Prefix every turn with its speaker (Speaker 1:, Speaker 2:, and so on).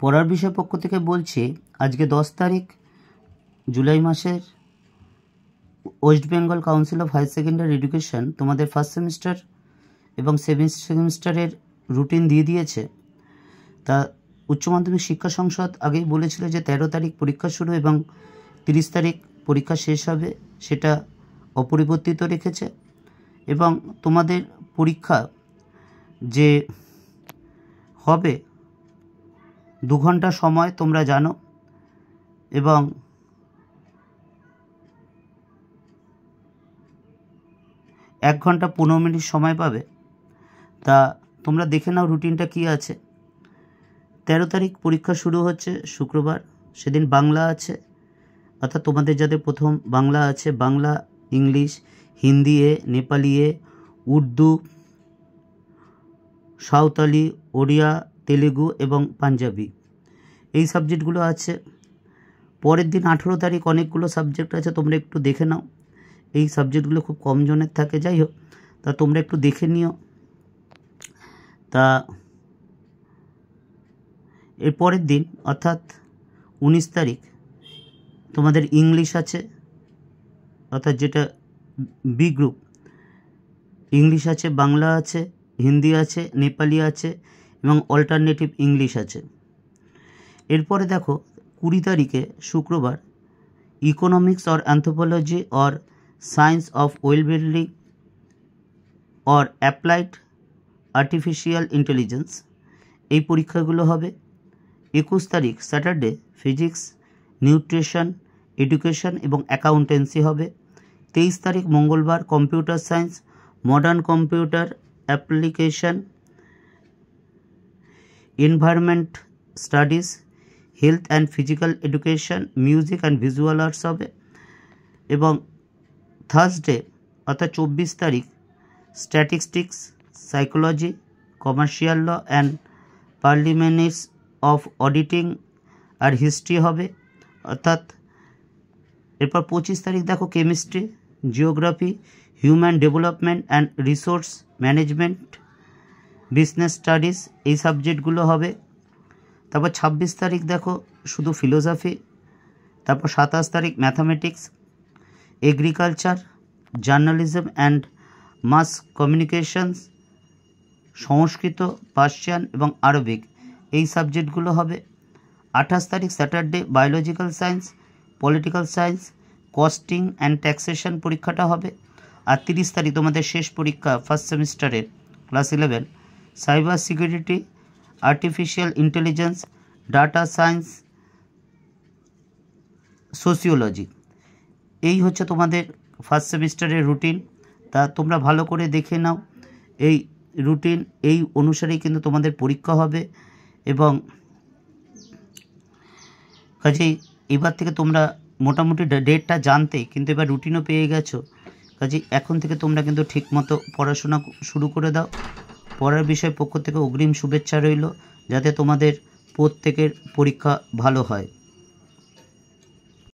Speaker 1: পড়ার বিষয় পক্ষ থেকে বলছি, আজকে 10 তারিখ জুলাই মাসের West Bengal council of higher secondary education তোমাদের ফার্স্ট সেমিস্টার এবং সেকেন্ড সেমিস্টারের রুটিন দিয়ে দিয়েছে। তা উচ্চ মাধ্যমিক শিক্ষা সংসদ আগেই বলেছিল যে 13 তারিখ পরীক্ষা শুরু এবং 30 তারিখ পরীক্ষা শেষ হবে, সেটা অপরিবর্তিত রেখেছে। এবং তোমাদের পরীক্ষা যে হবে 2 ঘন্টা সময় তোমরা জানো, এবং এক ঘন্টা 15 মিনিট সময় পাবে। তা তোমরা দেখে নাও রুটিনটা কী আছে। 13 তারিখ পরীক্ষা শুরু হচ্ছে শুক্রবার, সেদিন বাংলা আছে, অর্থাৎ তোমাদের যাদের প্রথম বাংলা আছে, বাংলা, ইংলিশ, হিন্দি এ, নেপালি এ, উর্দু, সাঁওতালি, ওড়িয়া, তেলেগু এবং পাঞ্জাবি, এই সাবজেক্টগুলো আছে। পরের দিন 18 তারিখ অনেকগুলো সাবজেক্ট আছে, তোমরা একটু দেখে নাও। এই সাবজেক্টগুলো খুব কম জনের থাকে, যাই হোক, তা তোমরা একটু দেখে নিও। তা এর পরের দিন অর্থাৎ 19 তারিখ তোমাদের ইংলিশ আছে, অর্থাৎ যেটা বি গ্রুপ, ইংলিশ আছে, বাংলা আছে, হিন্দি আছে, নেপালি আছে এবং অল্টারনেটিভ ইংলিশ আছে। এরপরে দেখো 20 তারিখে শুক্রবার economics or anthropology or science of well building or applied artificial intelligence, এই পরীক্ষাগুলো হবে। 21 তারিখ স্যাটারডে ফিজিক্স, নিউট্রিশন, এডুকেশন এবং অ্যাকাউন্টেন্সি হবে। 23 তারিখ মঙ্গলবার computer science, modern computer application, environment studies, health and physical education, music and visual arts হবে। এবং থার্সডে অর্থাৎ 24 তারিখ statistics, psychology, commercial law and parliaments of auditing আর হিস্ট্রি হবে। অর্থাৎ এরপর 25 তারিখ দেখো chemistry, geography, human development and resource management, business studies, এই সাবজেক্টগুলো হবে। তারপর 26 তারিখ দেখো শুধু ফিলোসফি। তারপর 27 তারিখ mathematics, agriculture, journalism and mass communications, Sanskrit, Persian এবং আরবিক, এই সাবজেক্টগুলো হবে। 28 তারিখ Saturday biological science, political science, costing and taxation পরীক্ষাটা হবে। আর 30 তারিখ তোমাদের শেষ পরীক্ষা ফার্স্ট সেমিস্টারের class 11 cyber security, artificial intelligence, data science, sociology, এই হচ্ছে তোমাদের ফার্স্ট সেমিস্টারের রুটিন। তা তোমরা ভালো করে দেখে নাও, এই রুটিন এই অনুসারেই কিন্তু তোমাদের পরীক্ষা হবে। এবং কাজেই এবার থেকে তোমরা মোটামুটি ডেটটা জানতেই, কিন্তু এবার রুটিনও পেয়ে গেছো। কাজেই এখন থেকে তোমরা কিন্তু ঠিকমতো পড়াশোনা শুরু করে দাও। পড়ার বিষয় পক্ষ থেকে অগ্রিম শুভেচ্ছা রইল, যাতে তোমাদের প্রত্যেকের পরীক্ষা ভালো হয়।